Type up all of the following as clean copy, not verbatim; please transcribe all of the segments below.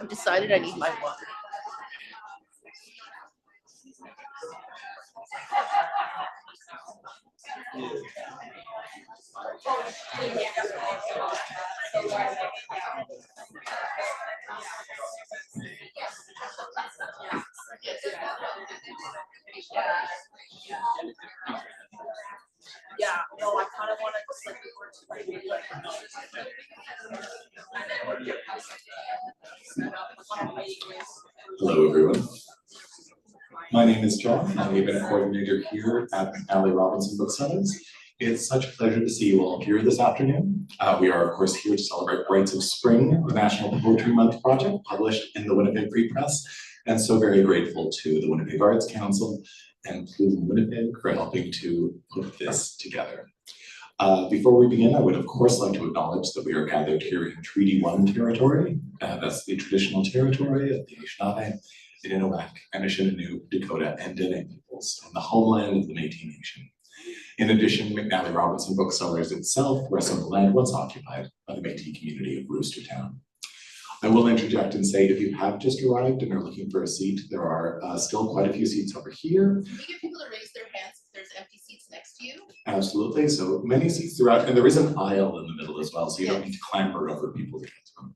I've decided I need my water. Yeah, no, I kind of want to slip it Hello, everyone. My name is John. I'm the event coordinator here at McNally Robinson Booksellers. It's such a pleasure to see you all here this afternoon. We are, of course, here to celebrate Rites of Spring, the National Poetry Month project published in the Winnipeg Free Press, and so very grateful to the Winnipeg Arts Council and Plume Winnipeg for helping to put this together. Before we begin, I would of course like to acknowledge that we are gathered here in Treaty 1 territory. That's the traditional territory of the Anishinaabe, the Innuit, Anishinaabe, Dakota, and Dene peoples, and the homeland of the Métis Nation. In addition, McNally Robinson Booksellers itself rests on the land once occupied by the Métis community of Roostertown. I will interject and say if you have just arrived and are looking for a seat, there are still quite a few seats over here. Can we get people to raise their hands if there's empty seats next to you? Absolutely, so many seats throughout, and there is an aisle in the middle as well, so you don't need to clamber over people to get to them.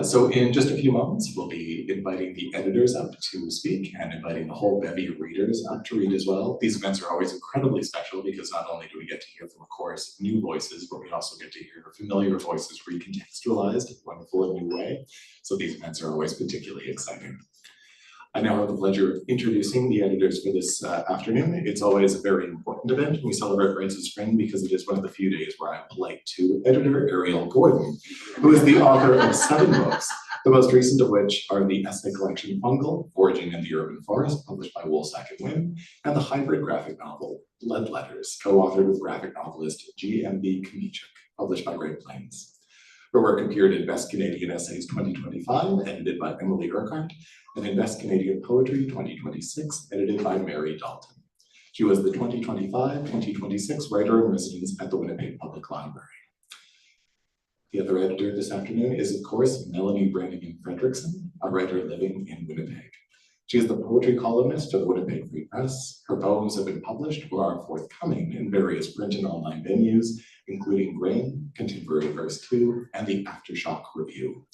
So in just a few moments, we'll be inviting the editors up to speak and inviting the whole bevy of readers up to read as well. These events are always incredibly special because not only do we get to hear from, of course, new voices, but we also get to hear familiar voices recontextualized in a wonderful and new way. So these events are always particularly exciting. I now have the pleasure of introducing the editors for this afternoon. It's always a very important event. We celebrate Rites of Spring because it is one of the few days where I'm polite to editor Ariel Gordon, who is the author of 7 books, the most recent of which are the essay collection Fungal, Foraging in the Urban Forest, published by Woolsack and Wynne, and the hybrid graphic novel Lead Letters, co-authored with graphic novelist G.M.B. Kmichuk, published by Great Plains. Her work appeared in Best Canadian Essays 2025, edited by Emily Urquhart, and in Best Canadian Poetry 2026, edited by Mary Dalton. She was the 2025-2026 Writer in Residence at the Winnipeg Public Library. The other editor this afternoon is, of course, Melanie Brannagan Frederiksen, a writer living in Winnipeg. She is the poetry columnist of the Winnipeg Free Press. Her poems have been published or are forthcoming in various print and online venues, including Grain, Contemporary Verse 2, and the Aftershock Review.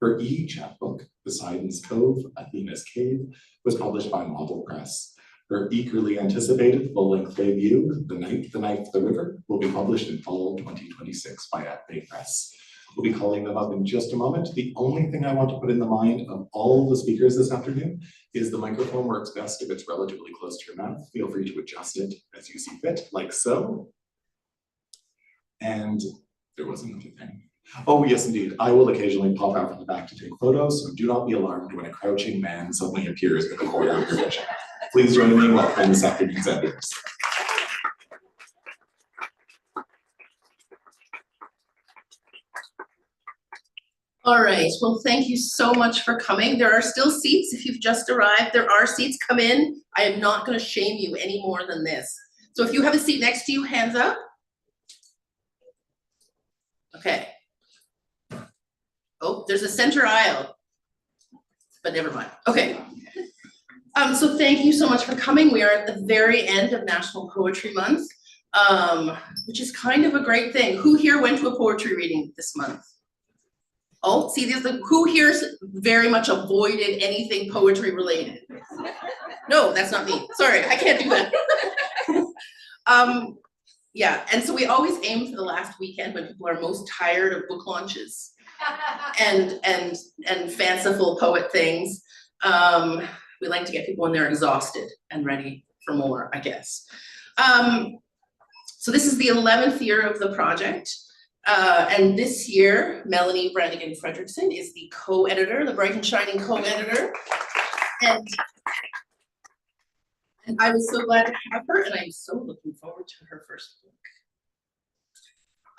Her echapbook, Poseidon's Cove, Athena's Cave, was published by Model Press. Her eagerly anticipated full-length debut, The Night, the Knife, the River, will be published in fall 2026 by Winnipeg Press. We'll be calling them up in just a moment. The only thing I want to put in the mind of all the speakers this afternoon is the microphone works best if it's relatively close to your mouth. Feel free to adjust it as you see fit, like so. And there was another thing. Oh, yes, indeed. I will occasionally pop out from the back to take photos, so do not be alarmed when a crouching man suddenly appears in the corner of your vision. Please join me in welcoming this afternoon's editors. All right, well, thank you so much for coming. There are still seats if you've just arrived. There are seats, come in. I am not going to shame you any more than this. So if you have a seat next to you, hands up. Okay. Oh, there's a center aisle, but never mind. Okay. So thank you so much for coming. We are at the very end of National Poetry Month, which is kind of a great thing. Who here went to a poetry reading this month? Oh, see, there's the who here very much avoided anything poetry related. No, that's not me. Sorry, I can't do that. Yeah, and so we always aim for the last weekend when people are most tired of book launches and fanciful poet things. We like to get people when they're exhausted and ready for more, I guess. So this is the 11th year of the project. And this year, Melanie Brannagan Frederiksen is the co-editor, the bright and shining co-editor. And I was so glad to have her, and I'm so looking forward to her first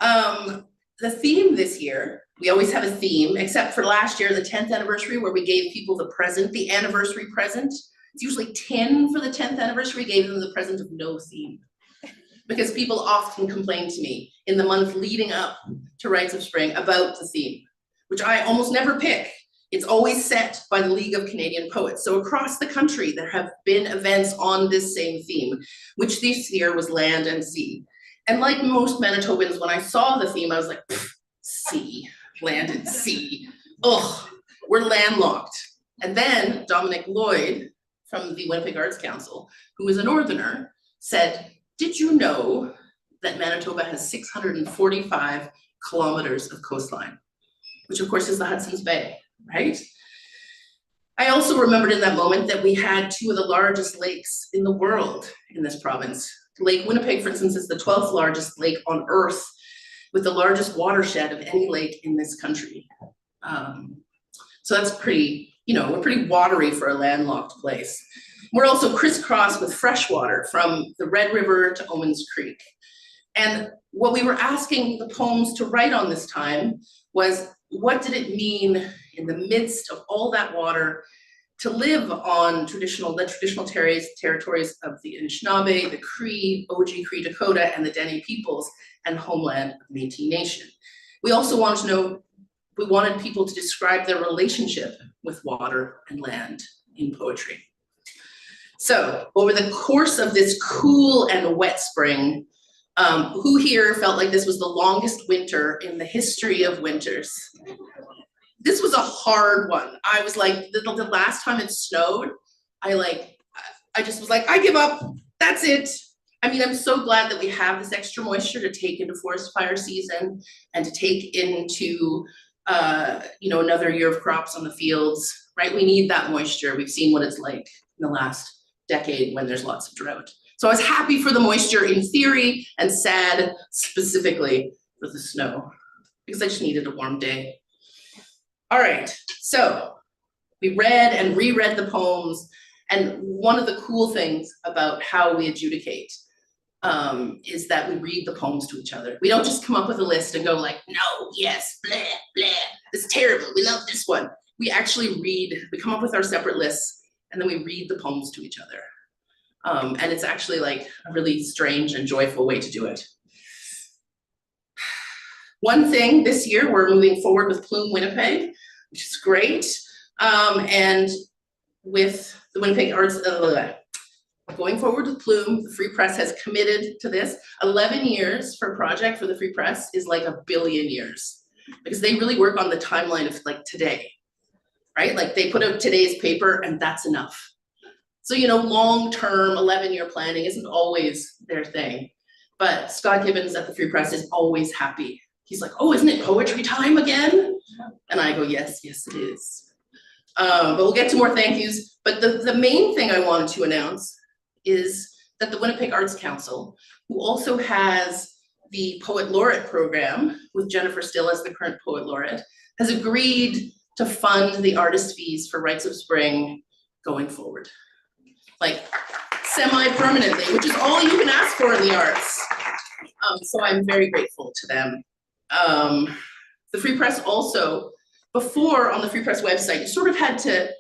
book. The theme this year, we always have a theme, except for last year, the 10th anniversary, where we gave people the present, the anniversary present. It's usually 10 for the 10th anniversary, gave them the present of no theme. Because people often complain to me in the month leading up to Rites of Spring about the theme. which I almost never pick. It's always set by the League of Canadian Poets. So across the country, there have been events on this same theme, which this year was land and sea. And like most Manitobans, when I saw the theme, I was like, sea, land and sea. Ugh, we're landlocked. And then Dominic Lloyd from the Winnipeg Arts Council, who is a northerner, said, did you know that Manitoba has 645 kilometers of coastline, which of course is the Hudson's Bay, right? I also remembered in that moment that we had two of the largest lakes in the world in this province. Lake Winnipeg, for instance, is the 12th largest lake on Earth, with the largest watershed of any lake in this country. So that's pretty, we're pretty watery for a landlocked place. We're also crisscrossed with fresh water from the Red River to Owens Creek. And what we were asking the poems to write on this time was, what did it mean in the midst of all that water to live on the traditional territories of the Anishinaabe, the Cree, Cree Dakota, and the Dene peoples, and homeland of Métis Nation. We also wanted to know, we wanted people to describe their relationship with water and land in poetry. So over the course of this cool and wet spring, who here felt like this was the longest winter in the history of winters? This was a hard one. I was like, the last time it snowed, I just was like, I give up, that's it. I mean, I'm so glad that we have this extra moisture to take into forest fire season and to take into, another year of crops on the fields, right? We need that moisture. We've seen what it's like in the last decade when there's lots of drought. So I was happy for the moisture in theory and sad specifically for the snow because I just needed a warm day. All right, so we read and reread the poems, and one of the cool things about how we adjudicate is that we read the poems to each other. We don't just come up with a list and go like, no, yes, blah, blah, this is terrible, we love this one. We actually read, we come up with our separate lists, and then we read the poems to each other. And it's actually like a really strange and joyful way to do it. One thing this year, we're moving forward with Plume Winnipeg, which is great. And with the Winnipeg Arts, going forward with Plume, the Free Press has committed to this. 11 years for a project for the Free Press is like a billion years, because they really work on the timeline of like today, right? Like they put out today's paper and that's enough. So, long-term 11-year planning isn't always their thing. But Scott Gibbons at the Free Press is always happy. He's like, oh, isn't it poetry time again? And I go, yes, yes, it is. But we'll get to more thank yous. But the main thing I wanted to announce is that the Winnipeg Arts Council, who also has the Poet Laureate program with Jennifer Still as the current Poet Laureate, has agreed to fund the artist fees for Rites of Spring going forward. Like semi-permanently, which is all you can ask for in the arts. So I'm very grateful to them. The Free Press also, before on the Free Press website, you sort of had to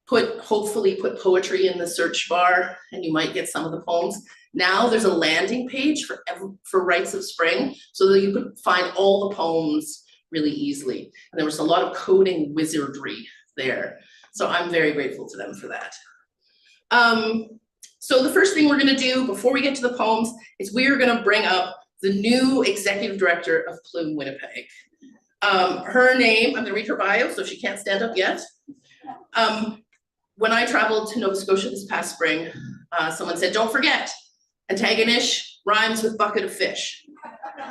hopefully put poetry in the search bar and you might get some of the poems. Now there's a landing page for Rites of Spring so that you could find all the poems really easily. And there was a lot of coding wizardry there. So I'm very grateful to them for that. So the first thing we're gonna do before we get to the poems is we're gonna bring up the new executive director of Plume Winnipeg. Her name, I'm gonna read her bio, so she can't stand up yet. When I traveled to Nova Scotia this past spring, someone said, don't forget, Antagonish rhymes with bucket of fish.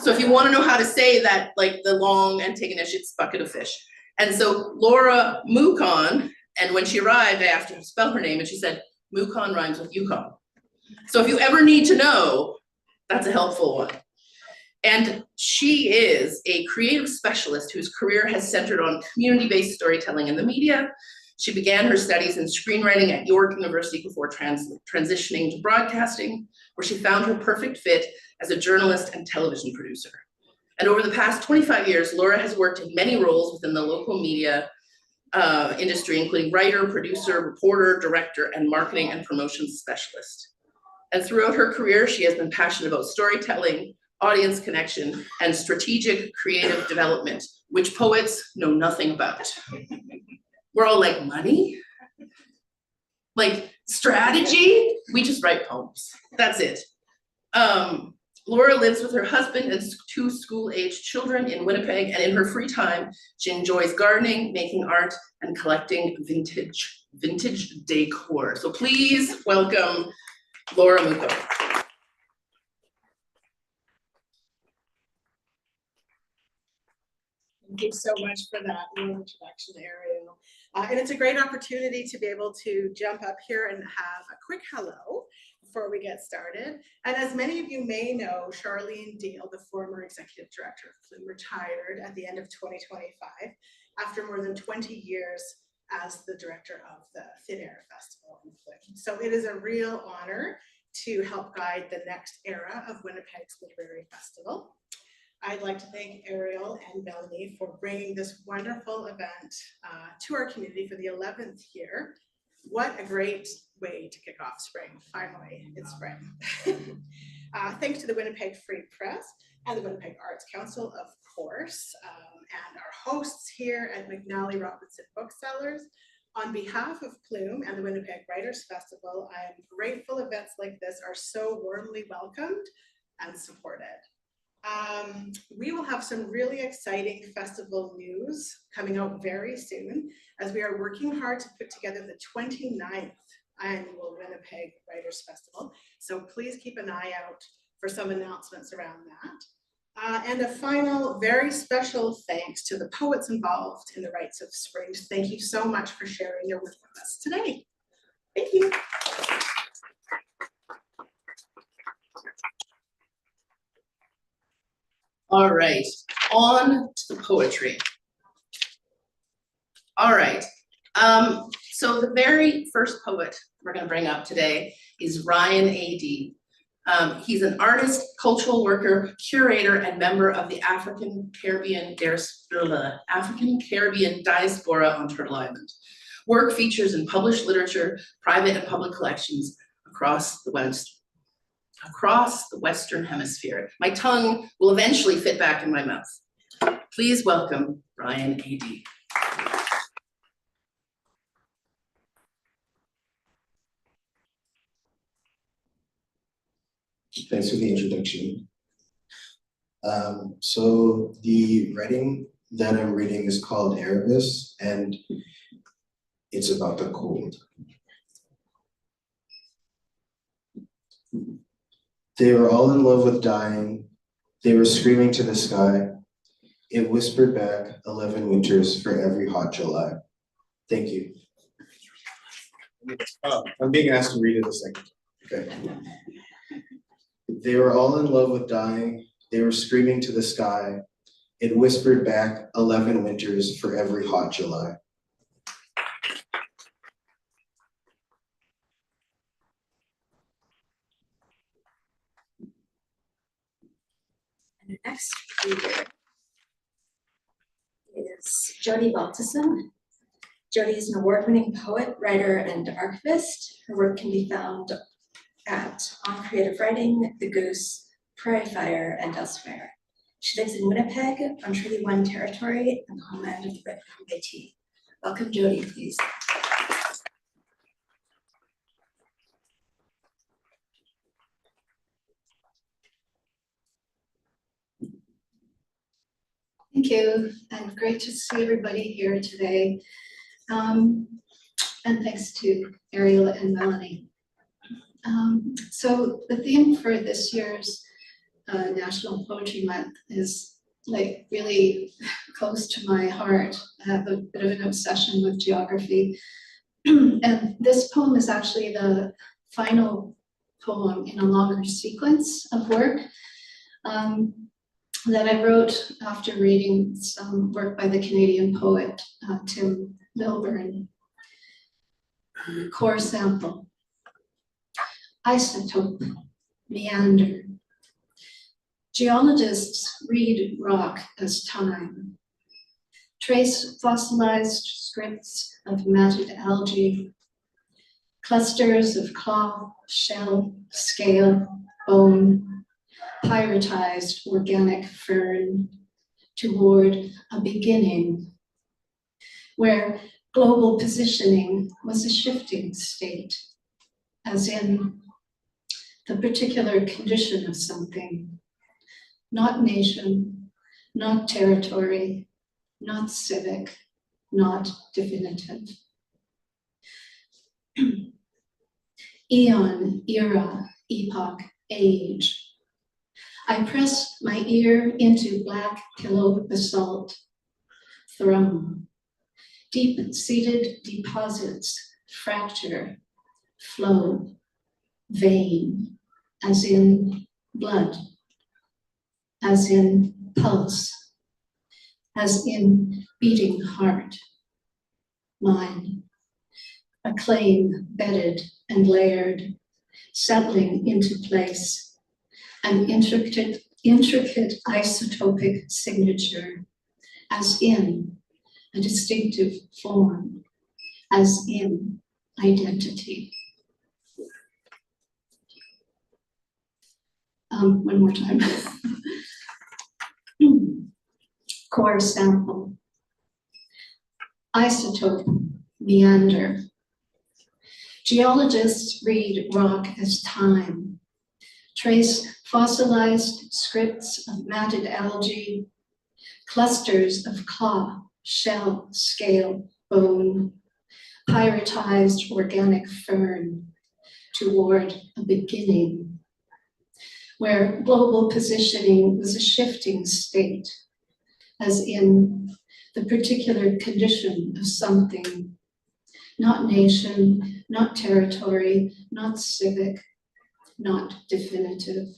So if you wanna know how to say that, like the long Antagonish, it's bucket of fish. And so Laura Mukon, and when she arrived, I asked her to spell her name, and she said, Mukon rhymes with Yukon. So if you ever need to know, that's a helpful one. And she is a creative specialist whose career has centered on community-based storytelling in the media. She began her studies in screenwriting at York University before transitioning to broadcasting, where she found her perfect fit as a journalist and television producer. And over the past 25 years, Laura has worked in many roles within the local media industry, including writer, producer, reporter, director, and marketing and promotions specialist. And throughout her career, she has been passionate about storytelling, audience connection, and strategic creative development, which poets know nothing about. We're all like, money? Like strategy? We just write poems. That's it. Laura lives with her husband and 2 school-aged children in Winnipeg, and in her free time, she enjoys gardening, making art, and collecting vintage decor. So please welcome Laura Muko. Thank you so much for that warm introduction, Ariel. And it's a great opportunity to be able to jump up here and have a quick hello before we get started. And as many of you may know, Charlene Deal, the former executive director of Plume, retired at the end of 2025 after more than 20 years as the director of the Thin Air Festival in Plume. So it is a real honor to help guide the next era of Winnipeg's Literary Festival. I'd like to thank Ariel and Melanie for bringing this wonderful event to our community for the 11th year. What a great way to kick off spring. Finally, it's spring. Thanks to the Winnipeg Free Press and the Winnipeg Arts Council, of course, and our hosts here at McNally Robinson Booksellers. On behalf of Plume and the Winnipeg Writers Festival, I am grateful events like this are so warmly welcomed and supported. We will have some really exciting festival news coming out very soon, as we are working hard to put together the 29th annual Winnipeg Writers Festival. So please keep an eye out for some announcements around that. And a final very special thanks to the poets involved in the Rites of Spring. Thank you so much for sharing your work with us today. Thank you. All right, on to the poetry. All right, so the very first poet we're going to bring up today is Ryan A.D. He's an artist, cultural worker, curator, and member of the African Caribbean diaspora on Turtle Island. Work features in published literature, private and public collections across the Western Hemisphere. My tongue will eventually fit back in my mouth. Please welcome Ryan A.D. Thanks for the introduction. So the writing that I'm reading is called Erebus, and it's about the cold. They were all in love with dying. They were screaming to the sky. It whispered back 11 winters for every hot July. Thank you. I'm being asked to read it a second. Okay. They were all in love with dying. They were screaming to the sky. It whispered back 11 winters for every hot July. And the next reader is Jody Baltessen. Jody is an award-winning poet, writer, and archivist. Her work can be found on Creative Writing, The Goose, Prairie Fire, and elsewhere. She lives in Winnipeg on Treaty 1 territory and the homeland of the Red Métis. Welcome, Jody, please. Thank you, and great to see everybody here today. And thanks to Ariel and Melanie. So the theme for this year's National Poetry Month is like really close to my heart. I have a bit of an obsession with geography. And this poem is actually the final poem in a longer sequence of work that I wrote after reading some work by the Canadian poet Tim Milburn. Core sample. Isotope, meander. Geologists read rock as time. Trace fossilized scripts of matted algae, clusters of claw, shell, scale, bone, pyritized organic fern, toward a beginning, where global positioning was a shifting state, as in the particular condition of something, not nation, not territory, not civic, not definitive. Eon, era, epoch, age. I press my ear into black pillow basalt, thrum. Deep-seated deposits, fracture, flow, vein, as in blood, as in pulse, as in beating heart, mine. A claim bedded and layered, settling into place, an intricate isotopic signature, as in a distinctive form, as in identity. One more time. Core sample. Isotope, meander. Geologists read rock as time, trace fossilized scripts of matted algae, clusters of claw, shell, scale, bone, pyritized organic fern toward a beginning, where global positioning was a shifting state, as in the particular condition of something, not nation, not territory, not civic, not definitive.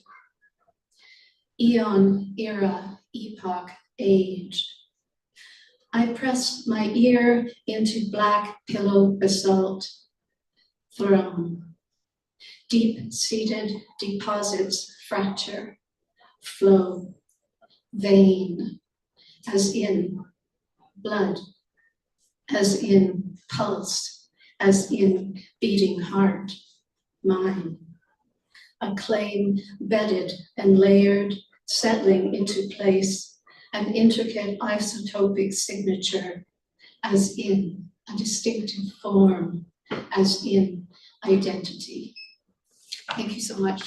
Eon, era, epoch, age. I press my ear into black pillow basalt, thrum. Deep-seated deposits fracture, flow, vein, as in blood, as in pulse, as in beating heart, mine. A claim bedded and layered, settling into place, an intricate isotopic signature, as in a distinctive form, as in identity. Thank you so much.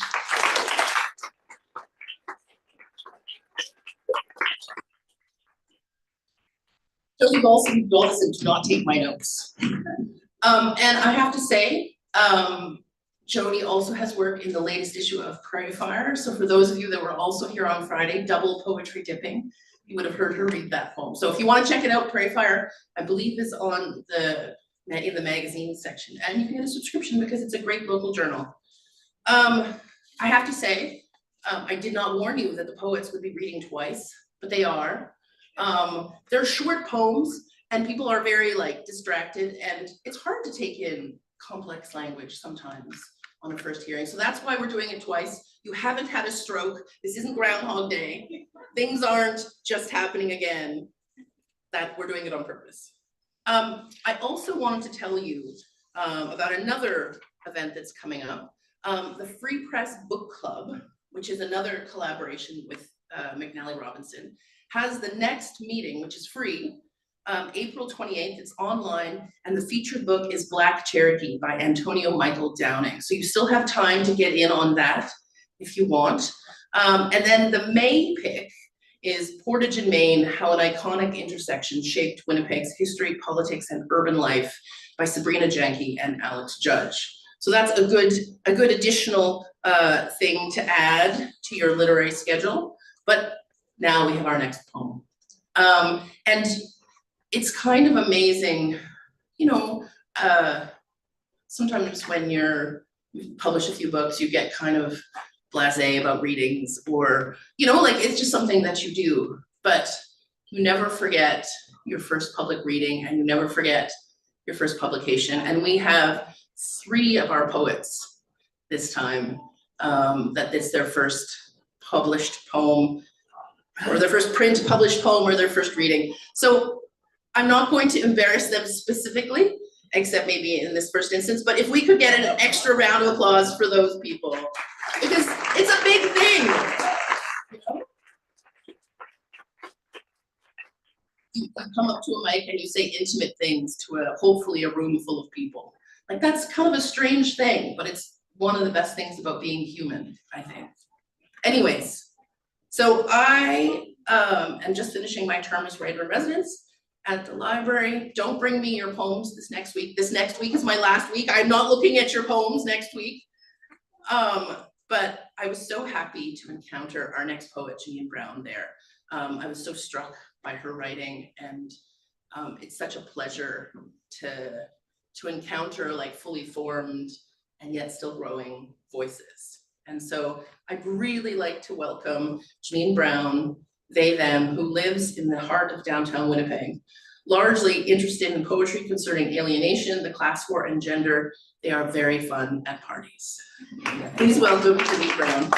Jody Baltessen, do not take my notes. And I have to say, Jody also has work in the latest issue of Prairie Fire. So for those of you that were also here on Friday, double poetry dipping, you would have heard her read that poem. So if you want to check it out, Prairie Fire, I believe is on in the magazine section, and you can get a subscription because it's a great local journal. I have to say, I did not warn you that the poets would be reading twice, but they are. They're short poems, and people are very distracted, and it's hard to take in complex language sometimes on a first hearing. So that's why we're doing it twice. You haven't had a stroke. This isn't Groundhog Day. Things aren't just happening again. That we're doing it on purpose. I also wanted to tell you about another event that's coming up. The Free Press Book Club, which is another collaboration with McNally Robinson, has the next meeting, which is free, April 28th. It's online, and the featured book is Black Cherokee by Antonio Michael Downing. So you still have time to get in on that if you want. And then the May pick is Portage in Maine, How an Iconic Intersection Shaped Winnipeg's History, Politics, and Urban Life by Sabrina Janke and Alex Judge. So that's a good additional thing to add to your literary schedule. But now we have our next poem. And it's kind of amazing, sometimes when you publish a few books, you get kind of blasé about readings, or, it's just something that you do, but you never forget your first public reading, and you never forget your first publication. And we have 3 of our poets this time, that it's their first published poem, or their first print published poem, or their first reading. So I'm not going to embarrass them specifically, except maybe in this first instance, but if we could get an extra round of applause for those people, because it's a big thing. you come up to a mic and you say intimate things to hopefully a room full of people. Like, that's kind of a strange thing, but it's one of the best things about being human, I think. Anyways, so I am just finishing my term as writer in residence at the library. Don't bring me your poems this next week. This next week is my last week. I'm not looking at your poems next week. But I was so happy to encounter our next poet, Janine Brown, there. I was so struck by her writing, and it's such a pleasure to encounter like fully formed and yet still growing voices. And so I'd really like to welcome Janine Brown, they, them, who lives in the heart of downtown Winnipeg, largely interested in poetry concerning alienation, the class war, and gender. They are very fun at parties. Please welcome Janine Brown.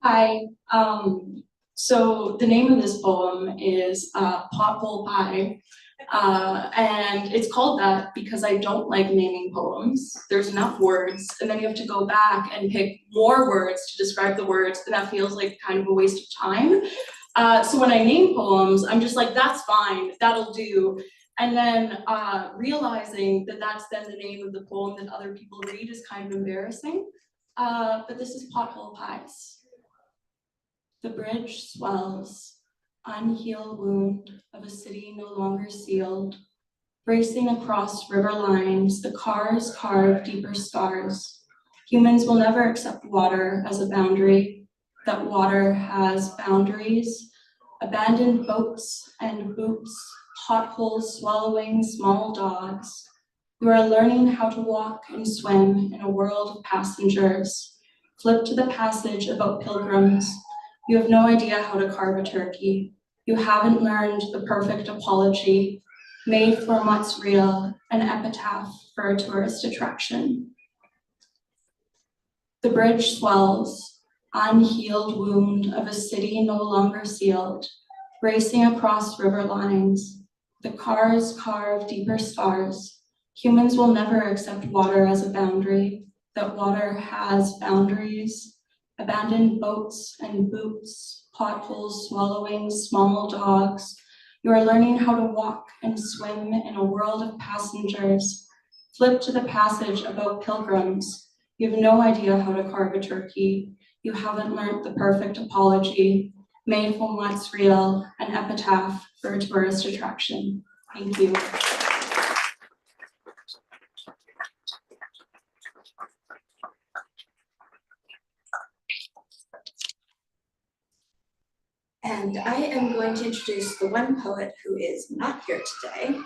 Hi, so the name of this poem is Pothole Pie, and it's called that because I don't like naming poems. There's enough words, and then you have to go back and pick more words to describe the words, and that feels like kind of a waste of time. So when I name poems, I'm just like, that's fine, that'll do. And then realizing that that's then the name of the poem that other people read is kind of embarrassing. But this is Pothole Pies. The bridge swells, unhealed wound of a city no longer sealed. Racing across river lines, the cars carve deeper scars. Humans will never accept water as a boundary, that water has boundaries. Abandoned boats and boots, potholes swallowing small dogs. You are learning how to walk and swim in a world of passengers. Flip to the passage about pilgrims. You have no idea how to carve a turkey. You haven't learned the perfect apology, made for what's real, an epitaph for a tourist attraction. The bridge swells, unhealed wound of a city no longer sealed, racing across river lines. The cars carve deeper scars. Humans will never accept water as a boundary, that water has boundaries. Abandoned boats and boots, potholes swallowing small dogs. You are learning how to walk and swim in a world of passengers. Flip to the passage about pilgrims. You have no idea how to carve a turkey. You haven't learned the perfect apology, made from what's real, an epitaph for a tourist attraction. Thank you. And I am going to introduce the one poet who is not here today.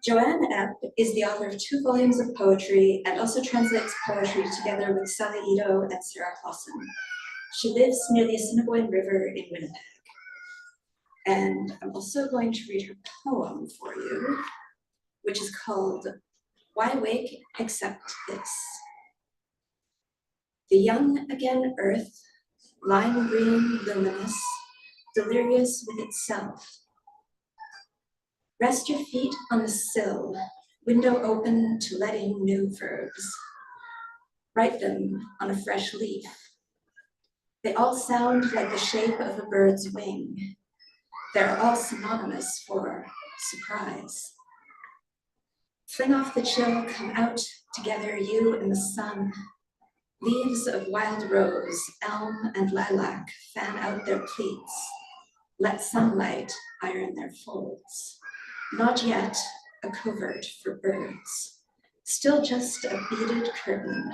Joanne Epp is the author of 2 volumes of poetry and also translates poetry together with Sally Ito and Sarah Clausen. She lives near the Assiniboine River in Winnipeg. And I'm also going to read her poem for you, which is called Why Wake Except This? The young again earth, lime green, luminous, delirious with itself. Rest your feet on the sill, window open to let in new verbs. Write them on a fresh leaf. They all sound like the shape of a bird's wing. They're all synonymous for surprise. Fling off the chill, come out together, you and the sun. Leaves of wild rose, elm, and lilac fan out their pleats. Let sunlight iron their folds. Not yet a covert for birds. Still just a beaded curtain.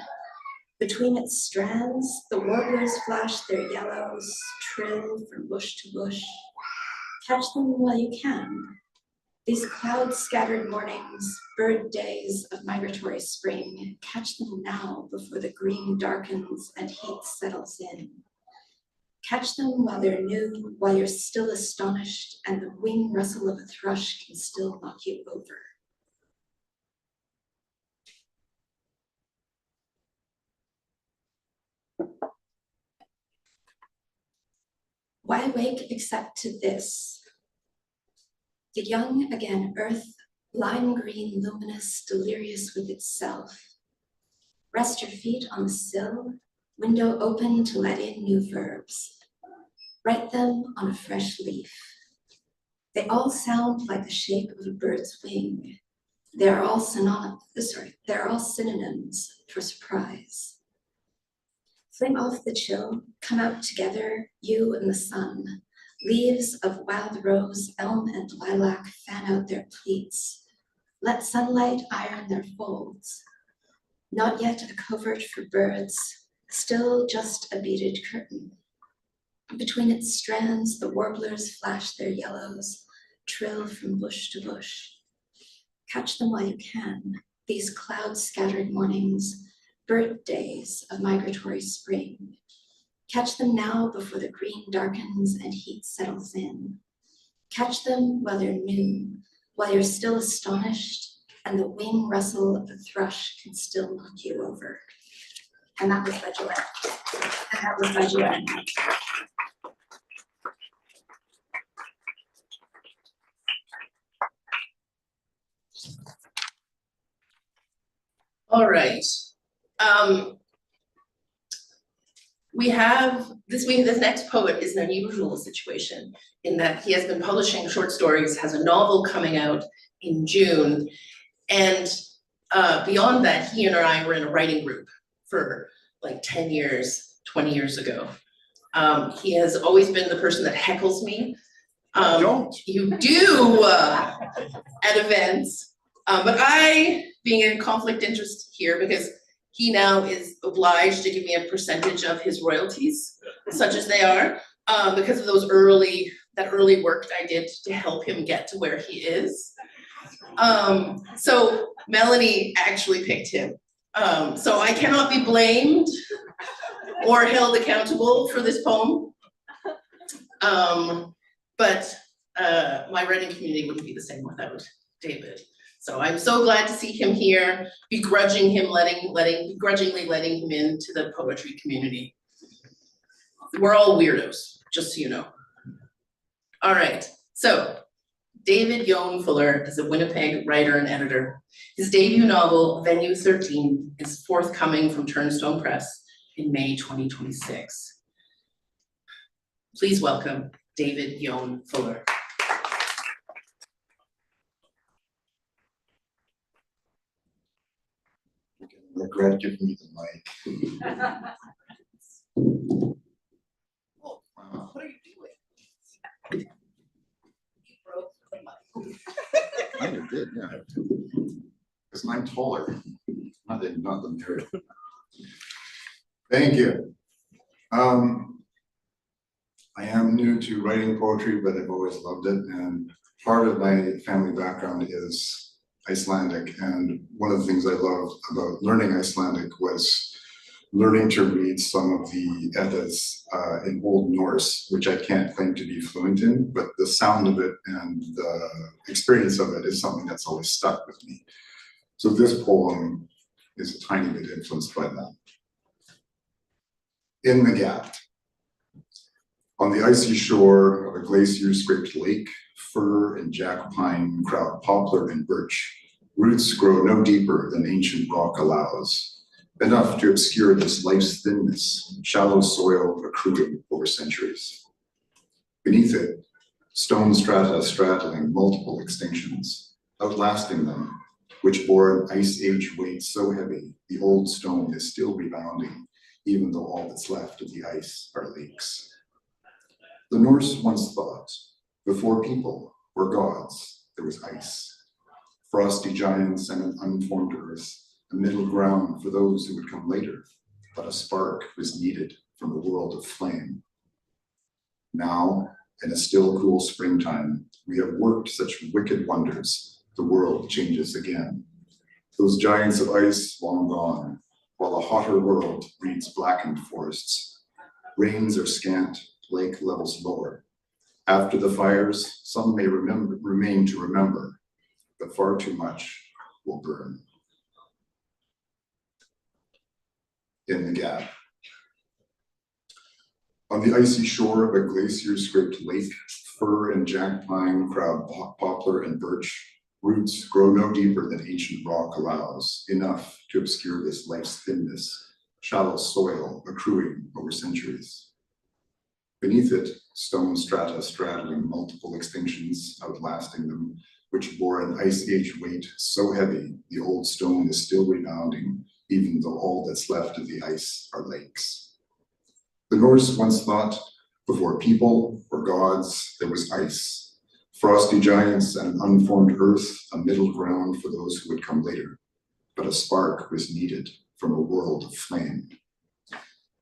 Between its strands, the warblers flash their yellows, trill from bush to bush. Catch them while you can. These cloud-scattered mornings, bird days of migratory spring, catch them now before the green darkens and heat settles in. Catch them while they're new, while you're still astonished and the wing rustle of a thrush can still knock you over. Why wake except to this? The young again earth, lime green, luminous, delirious with itself. Rest your feet on the sill, window open to let in new verbs. Write them on a fresh leaf. They all sound like the shape of a bird's wing. They're all synonyms for surprise. Fling off the chill, come out together, you and the sun. Leaves of wild rose, elm, and lilac fan out their pleats. Let sunlight iron their folds. Not yet a covert for birds, still just a beaded curtain. Between its strands, the warblers flash their yellows, trill from bush to bush. Catch them while you can, these cloud-scattered mornings, bird days of migratory spring. Catch them now before the green darkens and heat settles in. Catch them while they're new, while you're still astonished and the wing rustle of the thrush can still knock you over. And that was by Joanne. All right. We have this next poet is an unusual situation in that he has been publishing short stories, has a novel coming out in June, and beyond that, he and I were in a writing group for like 10 years, 20 years ago. He has always been the person that heckles me. Don't. You do at events, but I, being in conflict interest here, because he now is obliged to give me a percentage of his royalties, such as they are, because of that early work I did to help him get to where he is. So Melanie actually picked him. So I cannot be blamed or held accountable for this poem. But my writing community wouldn't be the same without David. So I'm so glad to see him here, begrudgingly letting him into the poetry community. We're all weirdos, just so you know. All right, so David Jón Fuller is a Winnipeg writer and editor. His debut novel, Venue 13, is forthcoming from Turnstone Press in May 2026. Please welcome David Jón Fuller. Regret giving me the mic. Oh, what are you doing? You broke the mic. Kind of did, yeah. Because I'm taller, not the mirror. Thank you. I am new to writing poetry, but I've always loved it, and part of my family background is Icelandic, and one of the things I loved about learning Icelandic was learning to read some of the Eddas in Old Norse, which I can't claim to be fluent in, but the sound of it and the experience of it is something that's always stuck with me. So this poem is a tiny bit influenced by that. In the Gap. On the icy shore of a glacier-scraped lake, fir and jack pine crowd poplar and birch. Roots grow no deeper than ancient rock allows, enough to obscure this life's thinness, shallow soil accruing over centuries. Beneath it, stone strata straddling multiple extinctions, outlasting them, which bore an ice age weight so heavy, the old stone is still rebounding, even though all that's left of the ice are lakes. The Norse once thought, before people were gods, there was ice. Frosty giants and an unformed earth, a middle ground for those who would come later, but a spark was needed from the world of flame. Now, in a still cool springtime, we have worked such wicked wonders, the world changes again. Those giants of ice long gone, while a hotter world breeds blackened forests. Rains are scant, lake levels lower. After the fires, some may remain to remember, but far too much will burn. In the Gap. On the icy shore of a glacier-scraped lake, fir and jack pine crowd poplar and birch. Roots grow no deeper than ancient rock allows, enough to obscure this life's thinness, shallow soil accruing over centuries. Beneath it, stone strata straddling multiple extinctions, outlasting them, which bore an ice age weight so heavy the old stone is still rebounding, even though all that's left of the ice are lakes. The Norse once thought, before people or gods, there was ice, frosty giants and unformed earth, a middle ground for those who would come later. But a spark was needed from a world of flame.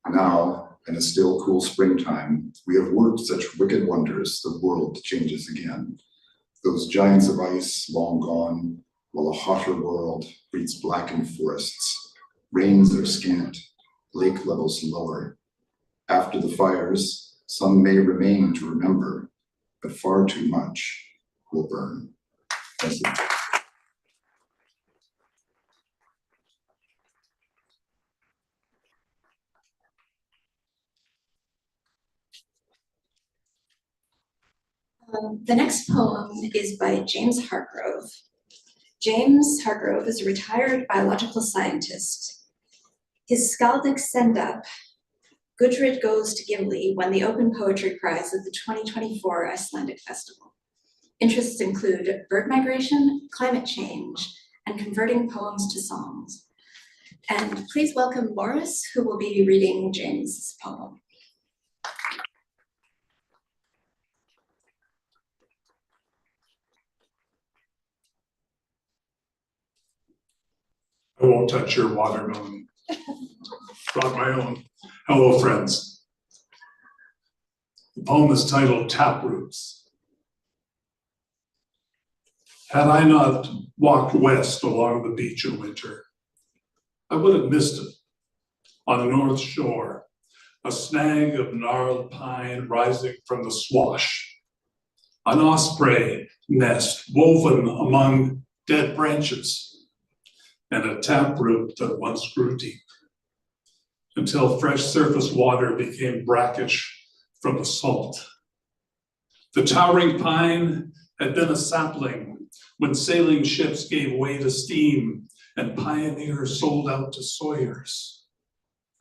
Now, in a still cool springtime, we have worked such wicked wonders, the world changes again. Those giants of ice long gone, while a hotter world breeds blackened forests. Rains are scant, lake levels lower. After the fires, some may remain to remember, but far too much will burn. Thank you. The next poem is by James Hargrove. James Hargrove is a retired biological scientist. His skaldic send-up, Gudrid Goes to Gimli, won the Open Poetry Prize at the 2024 Icelandic Festival. Interests include bird migration, climate change, and converting poems to songs. And please welcome Morris, who will be reading James' poem. I won't touch your watermelon. Brought my own. Hello, friends. The poem is titled Taproots. Had I not walked west along the beach in winter, I would have missed it. On the north shore, a snag of gnarled pine rising from the swash, an osprey nest woven among dead branches, and a taproot that once grew deep, until fresh surface water became brackish from the salt. The towering pine had been a sapling when sailing ships gave way to steam and pioneers sold out to sawyers.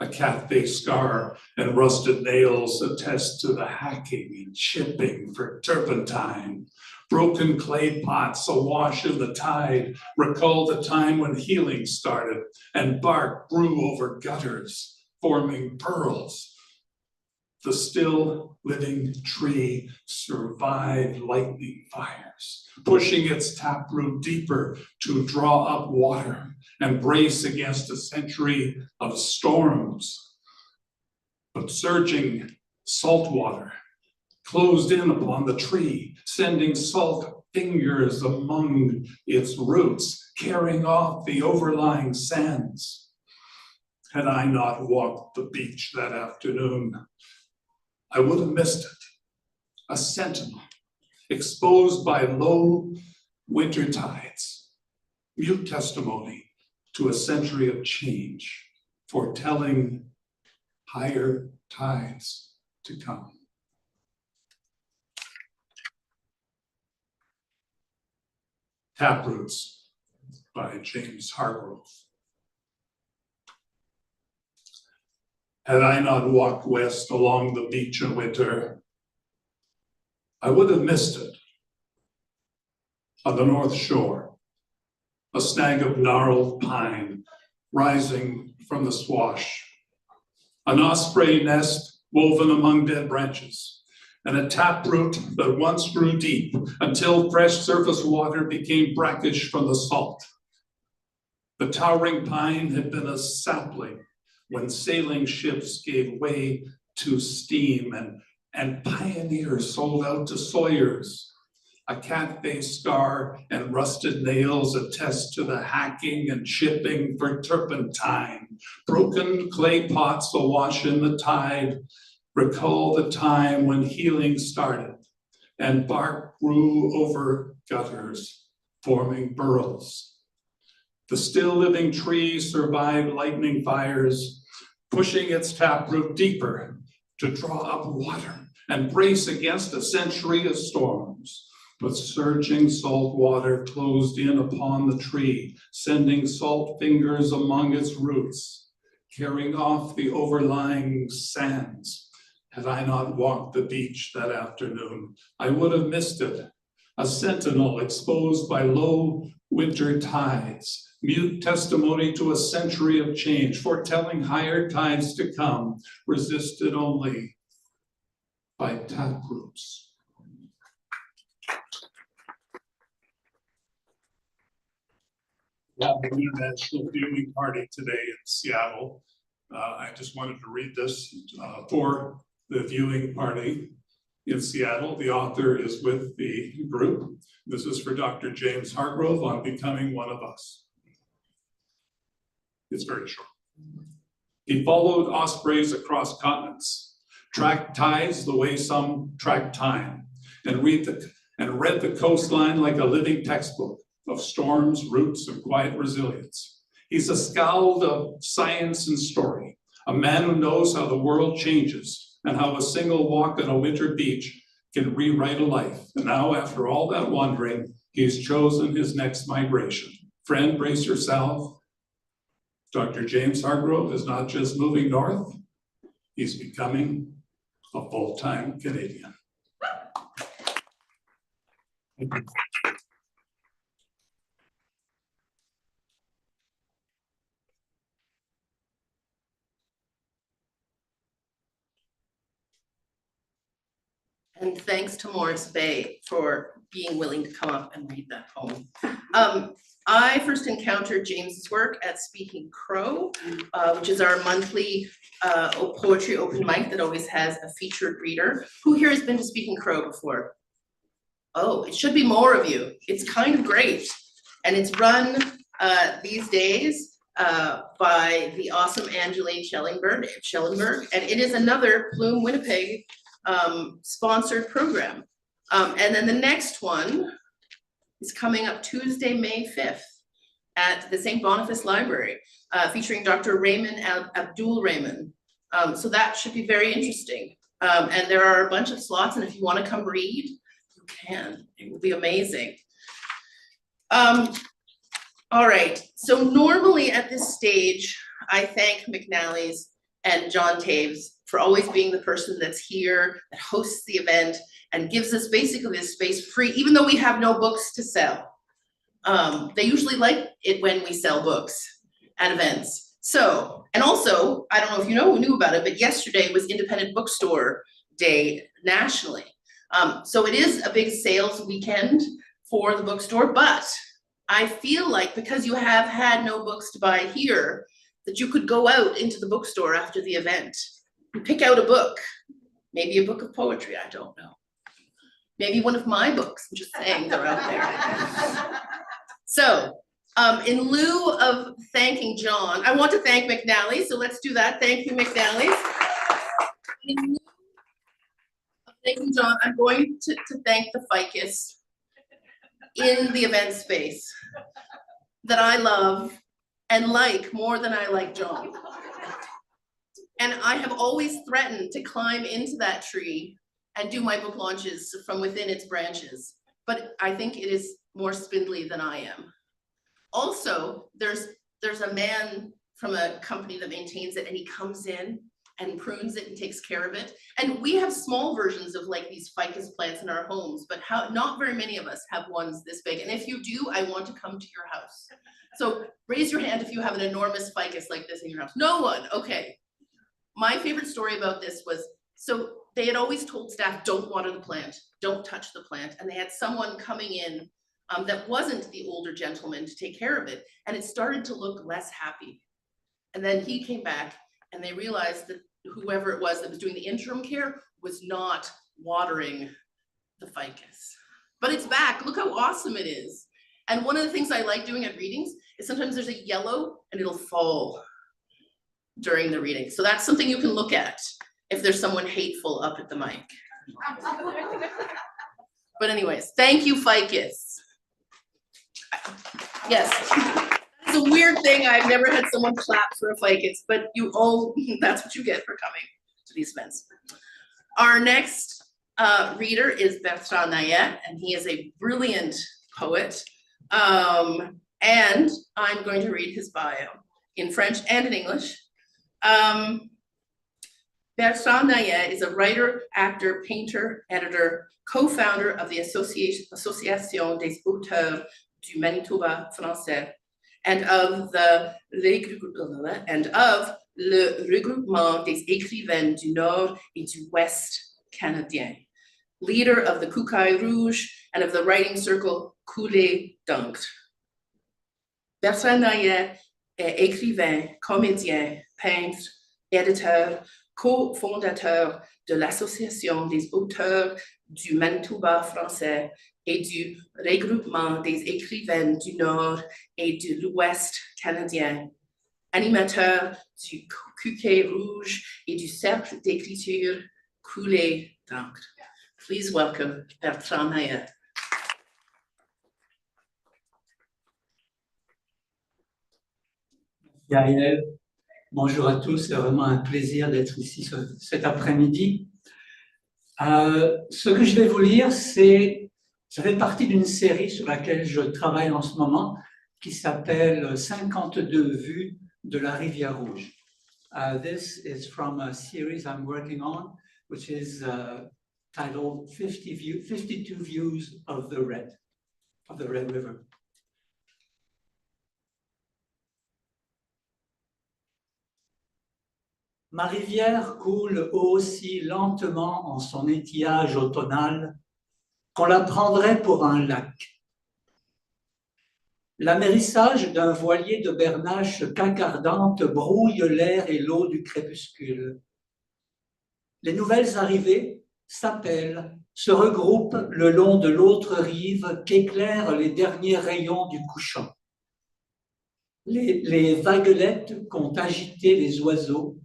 A cat-faced scar and rusted nails attest to the hacking and chipping for turpentine. Broken clay pots awash in the tide recall the time when healing started and bark grew over gutters, forming pearls. The still living tree survived lightning fires, pushing its taproot deeper to draw up water and brace against a century of storms. But surging salt water closed in upon the tree, sending salt fingers among its roots, carrying off the overlying sands. Had I not walked the beach that afternoon, I would have missed it. A sentinel exposed by low winter tides, mute testimony to a century of change, foretelling higher tides to come. Taproots by James Hargrove. Had I not walked west along the beach in winter, I would have missed it. On the north shore, a snag of gnarled pine rising from the swash, an osprey nest woven among dead branches, and a taproot that once grew deep until fresh surface water became brackish from the salt. The towering pine had been a sapling when sailing ships gave way to steam and pioneers sold out to sawyers. A cat-faced scar and rusted nails attest to the hacking and chipping for turpentine. Broken clay pots awash in the tide recall the time when healing started and bark grew over gutters, forming burrows. The still living tree survived lightning fires, pushing its taproot deeper to draw up water and brace against a century of storms. But surging salt water closed in upon the tree, sending salt fingers among its roots, carrying off the overlying sands. Had I not walked the beach that afternoon, I would have missed it. A sentinel exposed by low winter tides, mute testimony to a century of change, foretelling higher tides to come, resisted only by tap roots. We have an international viewing party today in Seattle. I just wanted to read this for the viewing party in Seattle. The author is with the group. This is for Dr. James Hargrove on Becoming One of Us. It's very short. He followed ospreys across continents, tracked tides the way some track time, and read the coastline like a living textbook of storms, roots, and quiet resilience. He's a skald of science and story, a man who knows how the world changes and how a single walk on a winter beach can rewrite a life. And now, after all that wandering, he's chosen his next migration. Friend, brace yourself. Dr. James Hargrove is not just moving north, he's becoming a full-time Canadian. Thank you. And thanks to Morris Bay for being willing to come up and read that poem. I first encountered James's work at Speaking Crow, which is our monthly poetry open mic that always has a featured reader. Who here has been to Speaking Crow before? Oh, it should be more of you. It's kind of great. And it's run these days by the awesome Angeline Schellenberg, and it is another Plume Winnipeg sponsored program. And then the next one is coming up Tuesday, May 5th at the St. Boniface Library, featuring Dr. Raymond Abdul Raymond. So that should be very interesting. And there are a bunch of slots, and if you want to come read, you can. It will be amazing. All right, so normally at this stage, I thank McNally's and John Taves for always being the person that's here, that hosts the event, and gives us basically this space free, even though we have no books to sell. They usually like it when we sell books at events. So, and also, I don't know if you knew about it, but yesterday was Independent Bookstore Day nationally. So it is a big sales weekend for the bookstore, but I feel like because you have had no books to buy here, that you could go out into the bookstore after the event and pick out a book, maybe a book of poetry, I don't know. Maybe one of my books, I'm just saying they're out there. So, in lieu of thanking John, I want to thank McNally, so let's do that. Thank you, McNally. In lieu of thanking John, I'm going to thank the ficus in the event space that I love and like more than I like John. And I have always threatened to climb into that tree and do my book launches from within its branches, but I think it is more spindly than I am. Also, there's a man from a company that maintains it, and he comes in and prunes it and takes care of it. And we have small versions of like these ficus plants in our homes, but not very many of us have ones this big. And if you do, I want to come to your house. So raise your hand if you have an enormous ficus like this in your house. No one, okay. My favorite story about this was, so they had always told staff, don't water the plant, don't touch the plant. And they had someone coming in that wasn't the older gentleman to take care of it. And it started to look less happy. And then he came back and they realized that whoever it was that was doing the interim care was not watering the ficus. But it's back, look how awesome it is. And one of the things I like doing at readings is sometimes there's a yellow and it'll fall during the reading. So that's something you can look at if there's someone hateful up at the mic. But anyways, thank you, ficus. Yes, it's a weird thing. I've never had someone clap for a ficus, but that's what you get for coming to these events. Our next reader is Bertrand Nayet, and he is a brilliant poet. And I'm going to read his bio in French and in English. Bertrand Nayet is a writer, actor, painter, editor, co-founder of the Association des Auteurs du Manitoba Français and of le Regroupement des Écrivains du Nord et du Ouest canadien, leader of the Coucaille Rouge and of the writing circle Coulée d'encre. Bertrand Nayet est écrivain, comédien, peintre, éditeur, cofondateur de l'Association des auteurs du Manitoba français et du Regroupement des écrivains du Nord et de l'Ouest canadien, animateur du Coucaille Rouge et du cercle d'écriture Coulée d'encre. Please welcome Bertrand Nayet. Ariel, bonjour à tous, c'est vraiment un plaisir d'être ici cet après-midi. Ce que je vais vous lire, ça fait partie d'une série sur laquelle je travaille en ce moment, qui s'appelle 52 vues de la rivière Rouge. This is from a series I'm working on, which is titled 52 Views of the Red River. Ma rivière coule aussi lentement en son étiage automnal qu'on la prendrait pour un lac. L'amérissage d'un voilier de bernache cancardante brouille l'air et l'eau du crépuscule. Les nouvelles arrivées s'appellent, se regroupent le long de l'autre rive qu'éclairent les derniers rayons du couchant. Les vaguelettes qu'ont agité les oiseaux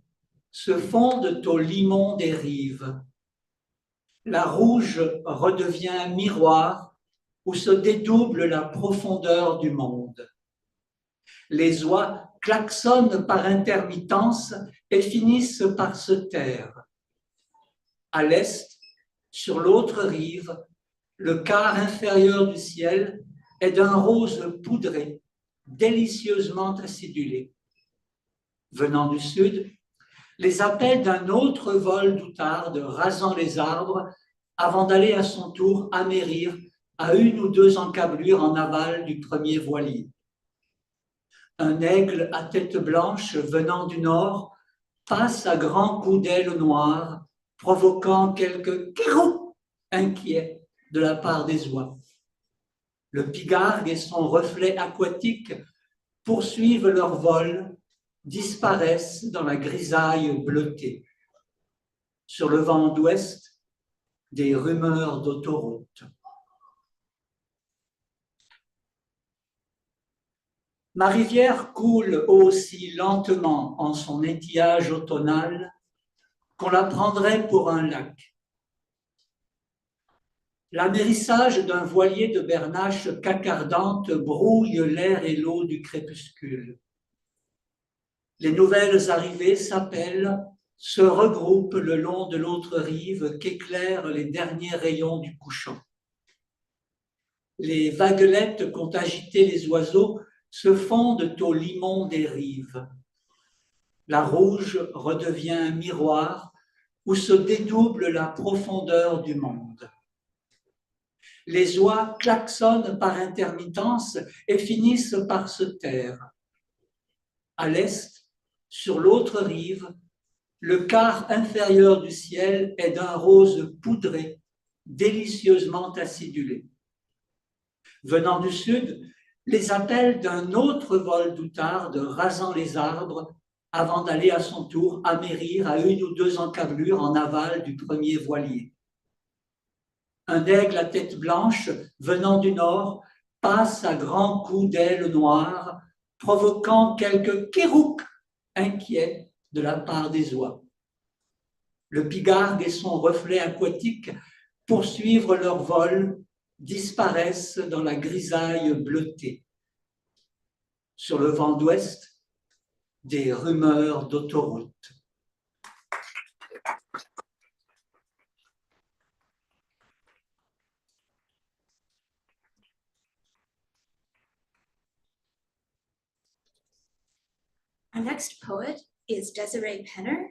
se fondent au limon des rives. La rouge redevient miroir où se dédouble la profondeur du monde. Les oies klaxonnent par intermittence et finissent par se taire. À l'est, sur l'autre rive, le quart inférieur du ciel est d'un rose poudré, délicieusement acidulé. Venant du sud, les appels d'un autre vol d'outarde rasant les arbres avant d'aller à son tour amérir à une ou deux encablures en aval du premier voilier. Un aigle à tête blanche venant du nord passe à grands coups d'aile noire, provoquant quelques kirou inquiets de la part des oies. Le pigargue et son reflet aquatique poursuivent leur vol, disparaissent dans la grisaille bleutée. Sur le vent d'ouest, des rumeurs d'autoroute. Ma rivière coule aussi lentement en son étiage automnal qu'on la prendrait pour un lac. L'amérissage d'un voilier de bernache cacardante brouille l'air et l'eau du crépuscule. Les nouvelles arrivées s'appellent, se regroupent le long de l'autre rive qu'éclairent les derniers rayons du couchant. Les vaguelettes qu'ont agité les oiseaux se fondent au limon des rives. La rouge redevient miroir où se dédouble la profondeur du monde. Les oies klaxonnent par intermittence et finissent par se taire. À l'est, sur l'autre rive, le quart inférieur du ciel est d'un rose poudré, délicieusement acidulé. Venant du sud, les appels d'un autre vol d'outarde rasant les arbres avant d'aller à son tour amérir à une ou deux encablures en aval du premier voilier. Un aigle à tête blanche venant du nord passe à grands coups d'aile noire, provoquant quelques kérouks inquiets de la part des oies. Le pigargue et son reflet aquatique poursuivent leur vol, disparaissent dans la grisaille bleutée. Sur le vent d'ouest, des rumeurs d'autoroute. Our next poet is Désirée Penner.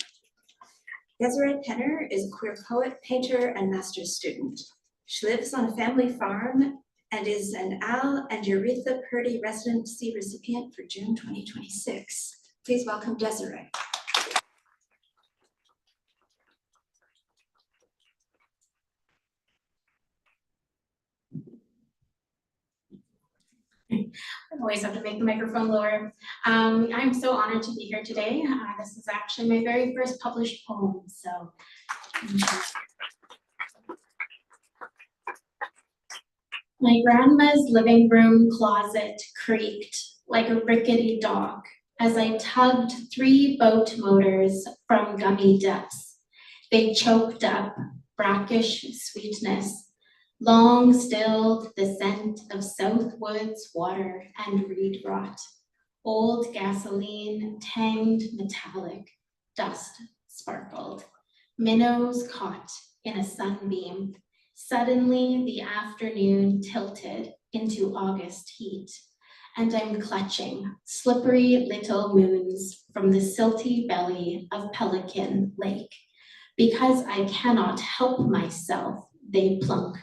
Désirée Penner is a queer poet, painter, and master's student. She lives on a family farm and is an Al and Euretha Purdy residency recipient for June 2026. Please welcome Désirée. I always have to make the microphone lower. I'm so honored to be here today. This is actually my very first published poem, so. My grandma's living room closet creaked like a rickety dog as I tugged 3 boat motors from gummy depths. They choked up brackish sweetness, long stilled the scent of South Woods water and reed rot. Old gasoline tanged metallic, dust sparkled. Minnows caught in a sunbeam. Suddenly the afternoon tilted into August heat, and I'm clutching slippery little moons from the silty belly of Pelican Lake. Because I cannot help myself, they plunk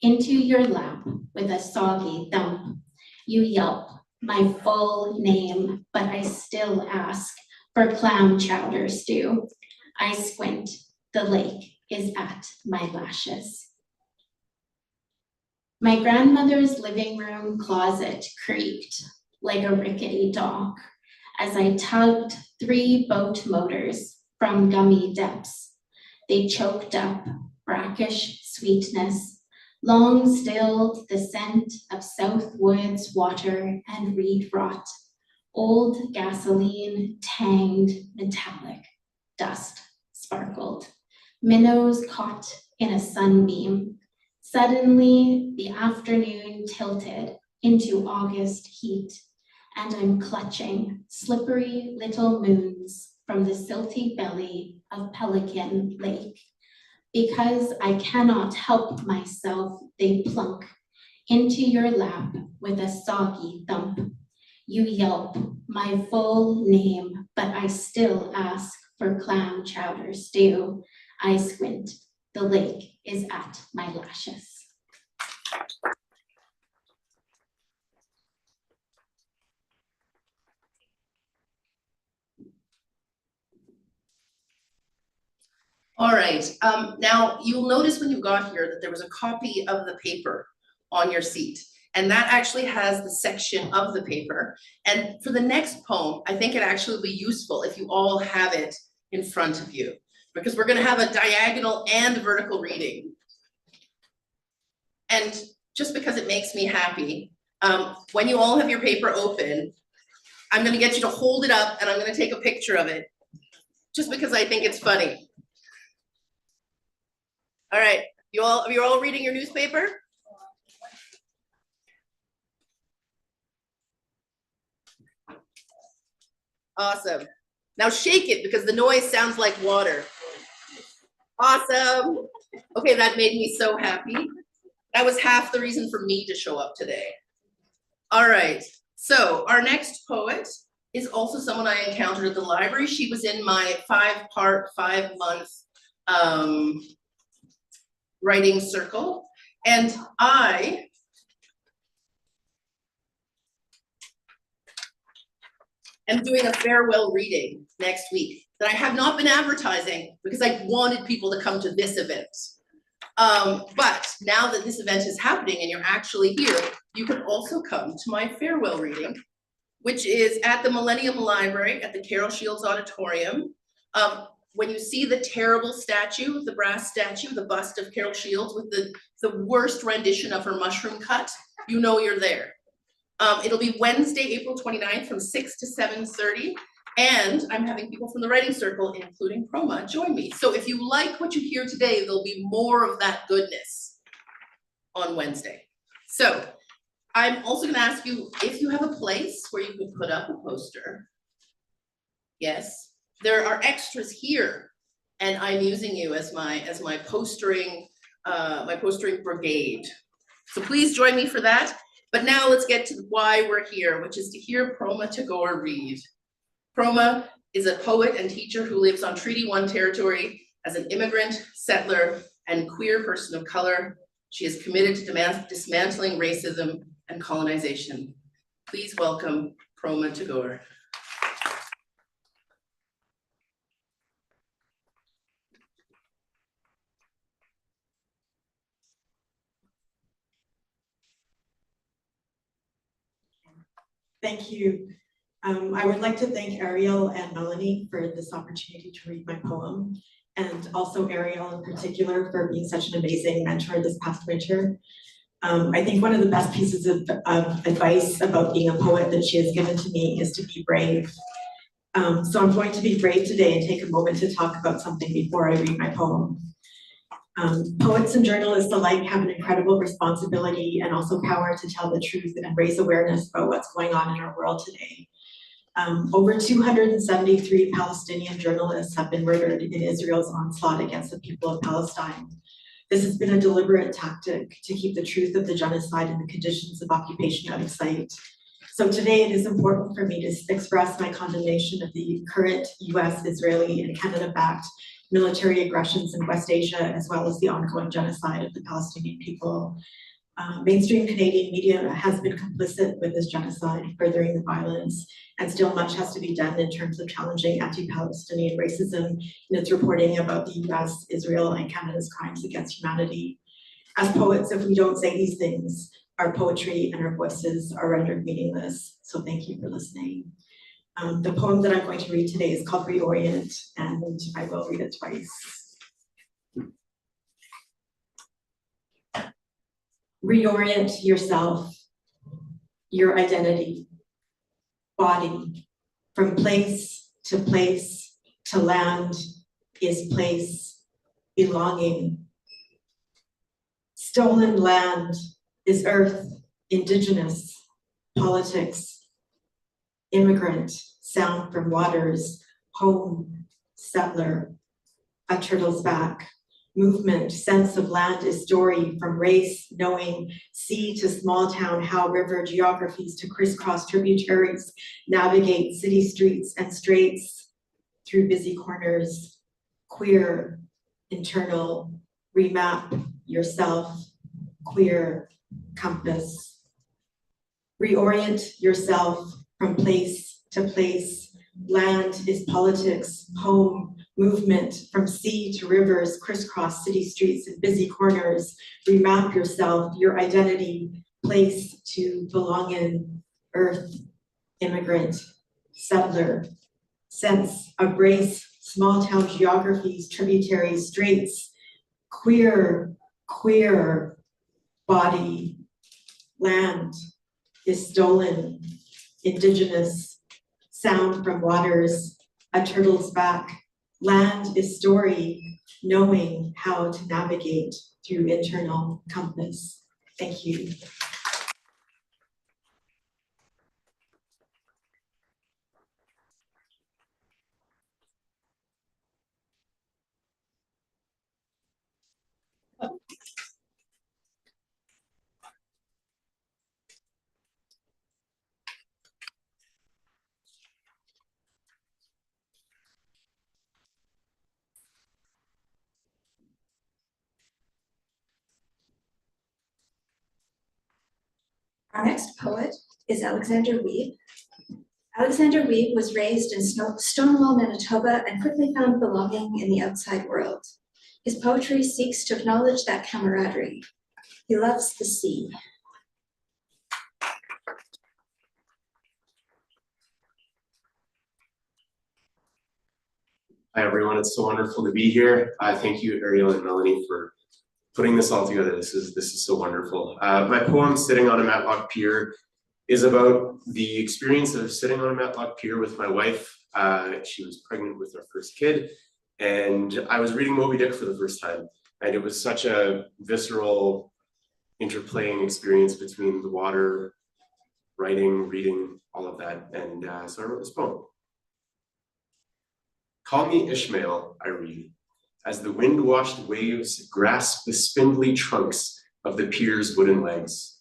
into your lap with a soggy thump. You yelp my full name, but I still ask for clam chowder stew. I squint, the lake is at my lashes. My grandmother's living room closet creaked like a rickety dog as I tugged 3 boat motors from gummy depths. They choked up brackish sweetness, long stilled the scent of South Woods water and reed rot. Old gasoline tanged metallic, dust sparkled. Minnows caught in a sunbeam. Suddenly, the afternoon tilted into August heat, and I'm clutching slippery little moons from the silty belly of Pelican Lake. Because I cannot help myself, they plunk into your lap with a soggy thump. You yelp my full name, but I still ask for clam chowder stew. I squint, the lake is at my lashes. All right, now you'll notice when you got here that there was a copy of the paper on your seat. And that actually has the section of the paper. And for the next poem, I think it actually will be useful if you all have it in front of you, because we're gonna have a diagonal and vertical reading. And just because it makes me happy, when you all have your paper open, I'm gonna get you to hold it up and I'm gonna take a picture of it, just because I think it's funny. All right, you're all reading your newspaper? Awesome. Now shake it because the noise sounds like water. Awesome. Okay, that made me so happy. That was half the reason for me to show up today. All right, so our next poet is also someone I encountered at the library. She was in my 5-part, 5-month writing circle, and I am doing a farewell reading next week that I have not been advertising because I wanted people to come to this event. But now that this event is happening and you're actually here, you can also come to my farewell reading, which is at the Millennium Library at the Carol Shields Auditorium. When you see the terrible statue, the brass statue, the bust of Carol Shields with the worst rendition of her mushroom cut, you know you're there. It'll be Wednesday, April 29th from 6 to 7:30. And I'm having people from the writing circle, including Proma, join me. So if you like what you hear today, there'll be more of that goodness on Wednesday. So I'm also gonna ask you if you have a place where you could put up a poster. Yes, there are extras here, and I'm using you as my postering, my postering brigade. So please join me for that. But now let's get to why we're here, which is to hear Proma Tagore read. Proma is a poet and teacher who lives on Treaty 1 territory as an immigrant, settler, and queer person of color. She is committed to dismantling racism and colonization. Please welcome Proma Tagore. Thank you. I would like to thank Ariel and Melanie for this opportunity to read my poem, and also Ariel in particular for being such an amazing mentor this past winter. I think one of the best pieces of advice about being a poet that she has given to me is to be brave. So I'm going to be brave today and take a moment to talk about something before I read my poem. Poets and journalists alike have an incredible responsibility and also power to tell the truth and raise awareness about what's going on in our world today. Over 273 Palestinian journalists have been murdered in Israel's onslaught against the people of Palestine. This has been a deliberate tactic to keep the truth of the genocide and the conditions of occupation out of sight. So today it is important for me to express my condemnation of the current US, Israeli, and Canada-backed military aggressions in West Asia, as well as the ongoing genocide of the Palestinian people. Mainstream Canadian media has been complicit with this genocide, furthering the violence, and still much has to be done in terms of challenging anti-Palestinian racism in its reporting about the US, Israel, and Canada's crimes against humanity. As poets, if we don't say these things, our poetry and our voices are rendered meaningless. So thank you for listening. The poem that I'm going to read today is called Reorient, and I will read it twice. Reorient yourself, your identity, body, from place to land is place, belonging. Stolen land is earth, indigenous, politics, immigrant, sound from waters, home, settler, a turtle's back. Movement, sense of land is story, from race, knowing, sea to small town, how river geographies to crisscross tributaries navigate city streets and straits through busy corners. Queer, internal, remap yourself, queer, compass. Reorient yourself from place to place. Land is politics, home, movement, from sea to rivers, crisscross city streets and busy corners. Remap yourself, your identity, place to belong in, earth, immigrant, settler, sense of race, small town geographies, tributaries, straits, queer, body, land is stolen, indigenous, sound from waters, a turtle's back. Land is story, knowing how to navigate through internal compass. Thank you. Our next poet is Alexander Wiebe. Alexander Wiebe was raised in Stonewall, Manitoba, and quickly found belonging in the outside world. His poetry seeks to acknowledge that camaraderie. He loves the sea. Hi everyone, it's so wonderful to be here. Thank you, Ariel and Melanie, for putting this all together. This is so wonderful. My poem, Sitting on a Matlock Pier, is about the experience of sitting on a Matlock Pier with my wife. She was pregnant with our first kid, and I was reading Moby Dick for the first time. And it was such a visceral, interplaying experience between the water, writing, reading, all of that. And so I wrote this poem. Call me Ishmael, I read, as the wind-washed waves grasp the spindly trunks of the pier's wooden legs.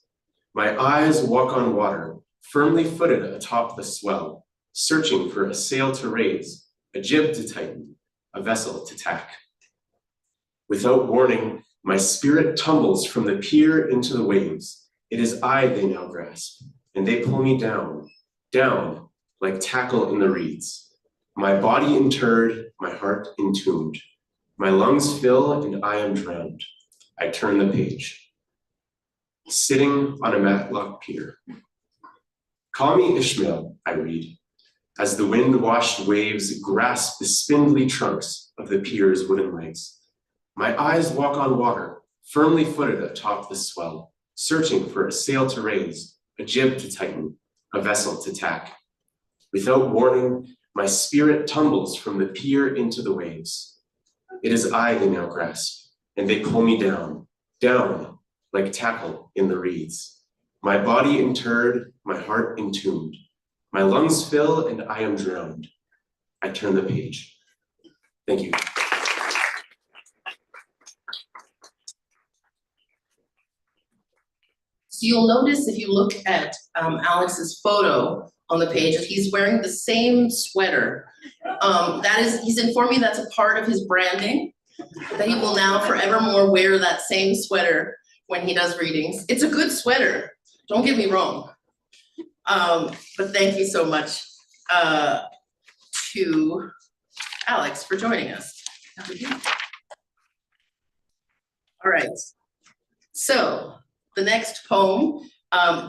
My eyes walk on water, firmly footed atop the swell, searching for a sail to raise, a jib to tighten, a vessel to tack. Without warning, my spirit tumbles from the pier into the waves. It is I they now grasp, and they pull me down, down, like tackle in the reeds. My body interred, my heart entombed. My lungs fill, and I am drowned. I turn the page. Sitting on a matlock pier. Call me Ishmael, I read, as the wind-washed waves grasp the spindly trunks of the pier's wooden legs. My eyes walk on water, firmly footed atop the swell, searching for a sail to raise, a jib to tighten, a vessel to tack. Without warning, my spirit tumbles from the pier into the waves. It is I they now grasp, and they pull me down, down, like tackle in the reeds. My body interred, my heart entombed. My lungs fill, and I am drowned. I turn the page. Thank you. So you'll notice if you look at Alex's photo on the page that he's wearing the same sweater. He's informed me that's a part of his branding, that he will now forevermore wear that same sweater when he does readings. It's a good sweater, don't get me wrong. But thank you so much to Alex for joining us. All right, so the next poem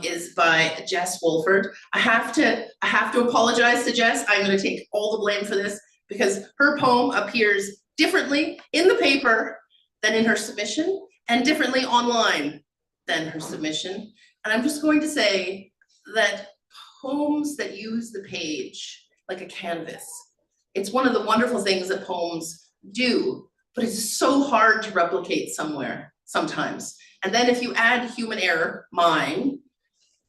is by Jess Woolford. I have to apologize to Jess. I'm going to take all the blame for this because her poem appears differently in the paper than in her submission and differently online than her submission. And I'm just going to say that poems that use the page like a canvas, it's one of the wonderful things that poems do, but it's so hard to replicate sometimes. And then if you add human error, mine,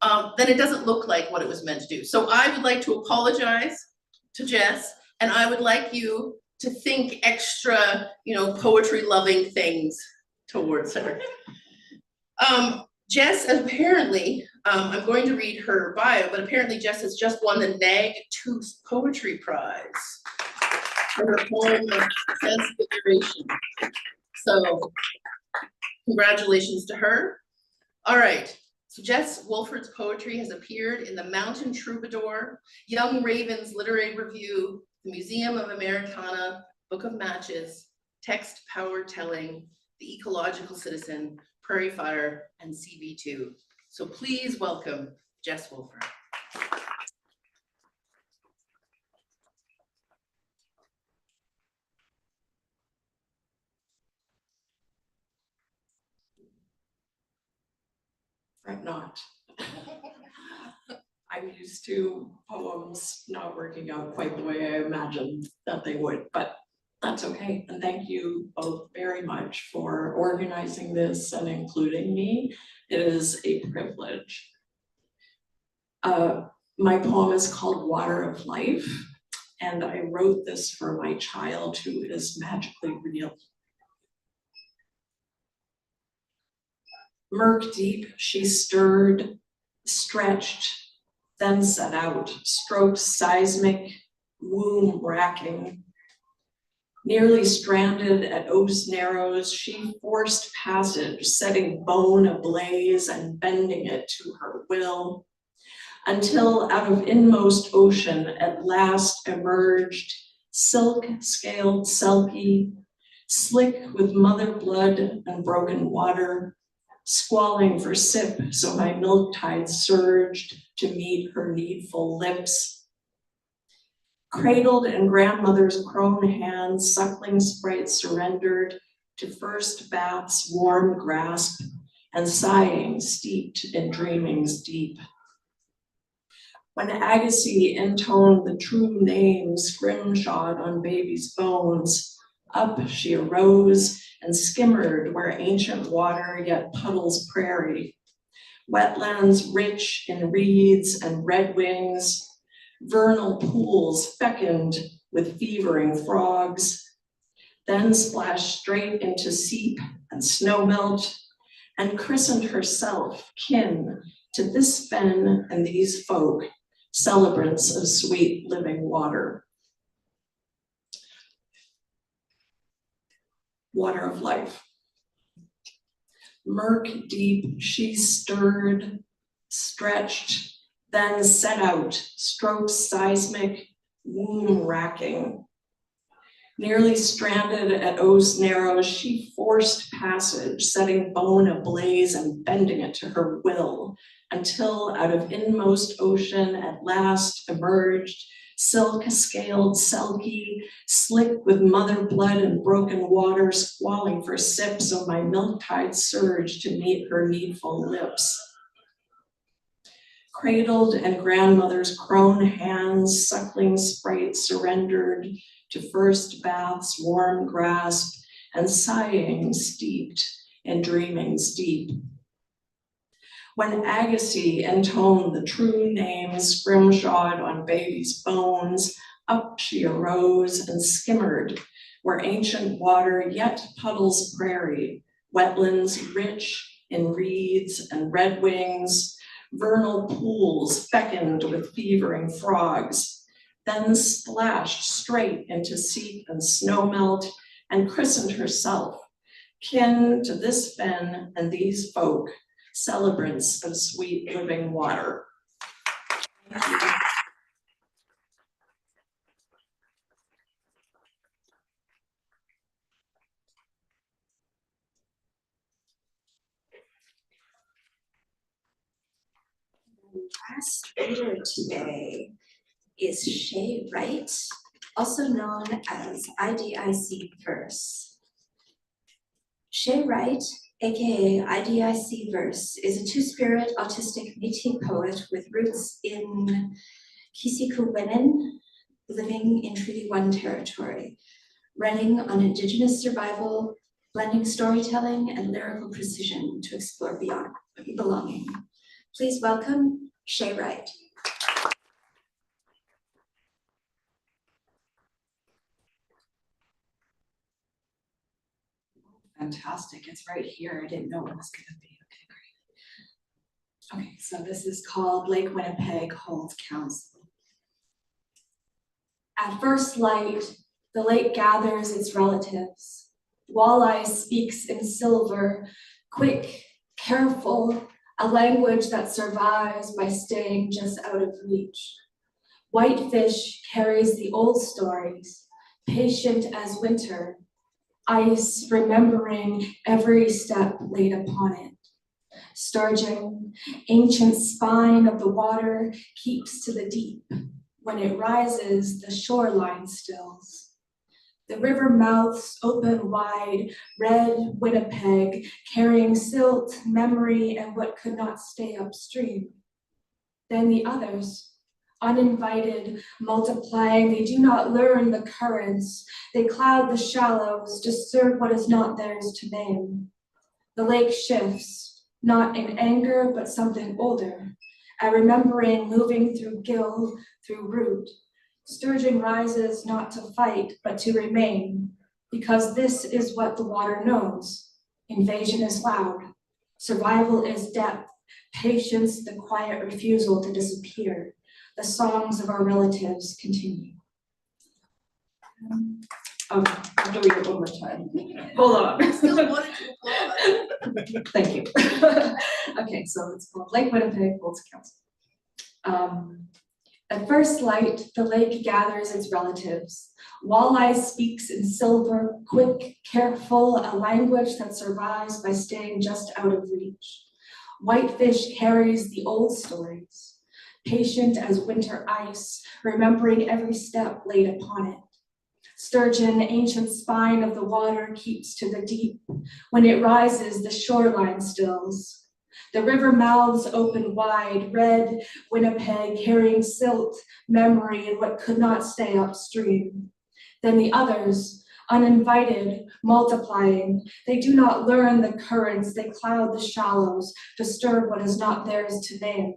then it doesn't look like what it was meant to do. So I would like to apologize to Jess, and I would like you to think extra, poetry loving things towards her. Jess, apparently, I'm going to read her bio, but apparently Jess has just won the Nag Tooth Poetry Prize for her poem Transfiguration. So congratulations to her. All right, so Jess Woolford's poetry has appeared in the Mountain Troubadour, Young Raven's Literary Review, the Museum of Americana, Book of Matches, Text Power Telling, The Ecological Citizen, Prairie Fire, and CB2. So please welcome Jess Woolford. I'm not. I'm used to poems not working out quite the way I imagined that they would, but that's okay. And thank you both very much for organizing this and including me. It is a privilege. My poem is called Water of Life, and I wrote this for my child who is magically real. Murk deep, she stirred, stretched, then set out, strokes seismic, womb racking. Nearly stranded at Oaks Narrows, she forced passage, setting bone ablaze and bending it to her will, until out of inmost ocean at last emerged, silk-scaled selkie, slick with mother blood and broken water, squalling for sip so my milk tide surged to meet her needful lips. Cradled in grandmother's crone hands, suckling sprite surrendered to first bath's warm grasp and sighing steeped in dreamings deep. When Agassiz intoned the true name scrimshawed on baby's bones, up she arose and skimmered where ancient water yet puddles prairie, wetlands rich in reeds and redwings, vernal pools fecund with fevering frogs, then splashed straight into seep and snowmelt, and christened herself kin to this fen and these folk, celebrants of sweet living water. water of life. Murk deep, she stirred, stretched, then set out, strokes seismic, womb racking. Nearly stranded at O's Narrows, she forced passage, setting bone ablaze and bending it to her will, until out of inmost ocean at last emerged, silk-scaled selkie, slick with mother blood and broken water, squalling for sips of my milk-tide surge to meet her needful lips. Cradled and grandmother's crone hands, suckling sprite surrendered to first bath's warm grasp, and sighing steeped in dreamings deep. When Agassiz intoned the true name scrimshawed on baby's bones, up she arose and skimmered where ancient water yet puddles prairie, wetlands rich in reeds and redwings, vernal pools beckoned with fevering frogs, then splashed straight into seep and snowmelt and christened herself, kin to this fen and these folk, celebrants of sweet living water. Last reader today is Chey Wright, also known as IDIC Verse. Chey Wright, aka IDIC Verse, is a two-spirit autistic Métis poet with roots in Kisikuwenen, living in Treaty 1 territory, writing on Indigenous survival, blending storytelling and lyrical precision to explore beyond belonging. Please welcome Chey Wright. Fantastic, it's right here. I didn't know it was gonna be. Okay, great. Okay, so this is called Lake Winnipeg Holds Council. At first light, the lake gathers its relatives. Walleye speaks in silver, quick, careful, a language that survives by staying just out of reach. Whitefish carries the old stories, patient as winter, ice remembering every step laid upon it. Sturgeon, ancient spine of the water, keeps to the deep. When it rises, the shoreline stills. The river mouths open wide, red Winnipeg, carrying silt, memory, and what could not stay upstream. Then the others, uninvited, multiplying, they do not learn the currents. They cloud the shallows, disturb what is not theirs to name. The lake shifts, not in anger, but something older, a remembering moving through gill, through root. Sturgeon rises not to fight, but to remain, because this is what the water knows. Invasion is loud, survival is depth, patience the quiet refusal to disappear. The songs of our relatives continue. Okay, I have to read it one more time. Hold on. I still wanted to applaud. Thank you. Okay, so it's called Lake Winnipeg Holds Council. At first light, the lake gathers its relatives. Walleye speaks in silver, quick, careful, a language that survives by staying just out of reach. Whitefish carries the old stories, patient as winter ice, remembering every step laid upon it. Sturgeon, ancient spine of the water, keeps to the deep. When it rises, the shoreline stills. The river mouths open wide, red Winnipeg carrying silt, memory, and what could not stay upstream. Then the others, uninvited, multiplying, they do not learn the currents, they cloud the shallows, disturb what is not theirs to name.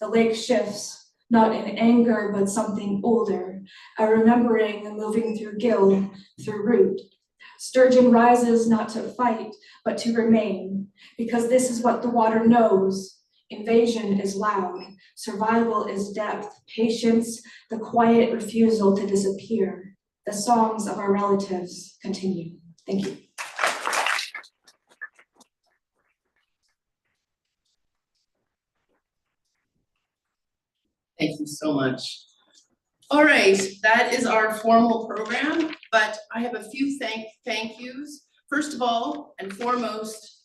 The lake shifts, not in anger, but something older, a remembering moving through gill, through root. Sturgeon rises not to fight, but to remain, because this is what the water knows. Invasion is loud, survival is depth, patience, the quiet refusal to disappear. The songs of our relatives continue. Thank you. Thank you so much. All right, that is our formal program, but I have a few thank yous. First of all and foremost,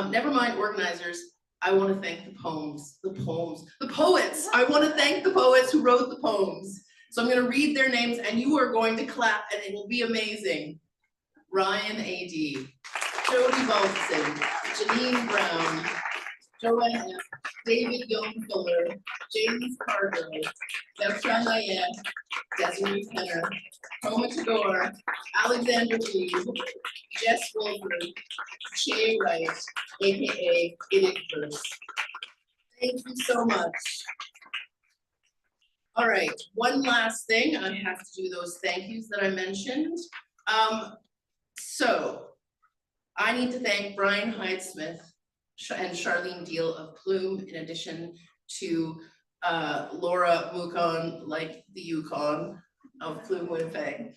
never mind organizers, I want to thank the poets. I want to thank the poets who wrote the poems. So I'm going to read their names and you are going to clap and it will be amazing. Ryan A.D., Jody Baltessen, Janine Brown, Joanne Epp, Jón Fuller, James Hargrove, Bertrand Nayet, Désirée Penner, tagore, Alexander Wiebe, Jess Woolford, Chey Wright, aka IDIC Verse. Thank you so much. All right, one last thing, I have to do those thank yous that I mentioned. So I need to thank Brian Hyde-Smith and Charlene Deal of Plume, in addition to Laura Mukon, like the Yukon of Plume, Winnipeg.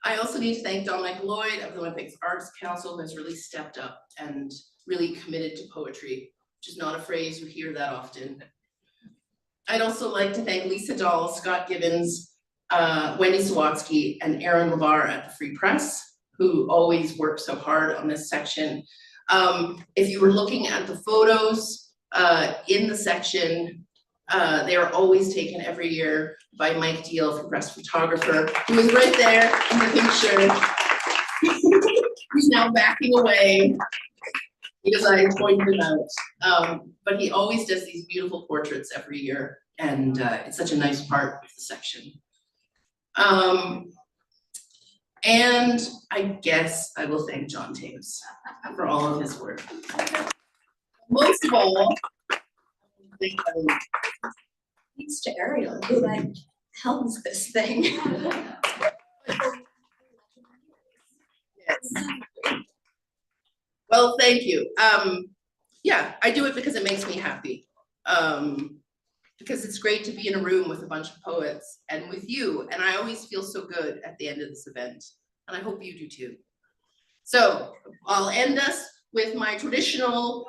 I also need to thank Dominic Lloyd of the Winnipeg Arts Council, who has really stepped up and really committed to poetry, which is not a phrase you hear that often. I'd also like to thank Lisa Dahl, Scott Gibbons, Wendy Sawatsky, and Aaron LeVar at the Free Press, who always work so hard on this section. If you were looking at the photos in the section, they are always taken every year by Mike Deal, Progressive Photographer, who is right there in the picture. He's now backing away because I pointed him out. But he always does these beautiful portraits every year, and it's such a nice part of the section. And I guess I will thank John Taves for all of his work. Most of all, Thanks to Ariel, who like helms this thing. Yes. Well, thank you. Yeah, I do it because it makes me happy. Because it's great to be in a room with a bunch of poets and with you, and I always feel so good at the end of this event, and I hope you do too. So I'll end us with my traditional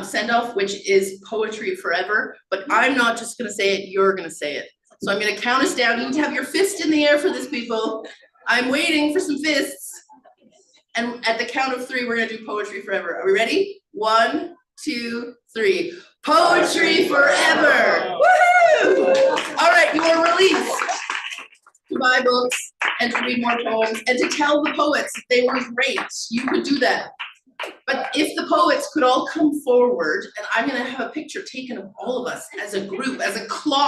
send-off, which is poetry forever, but I'm not just gonna say it, you're gonna say it. So I'm gonna count us down. You need to have your fist in the air for this, people. I'm waiting for some fists. And at the count of 3, we're gonna do poetry forever. Are we ready? 1, 2, 3. Poetry forever! Woohoo! All right, you are released to buy books and to read more poems and to tell the poets that they were great. You could do that. But if the poets could all come forward, and I'm gonna have a picture taken of all of us as a group, as a claw.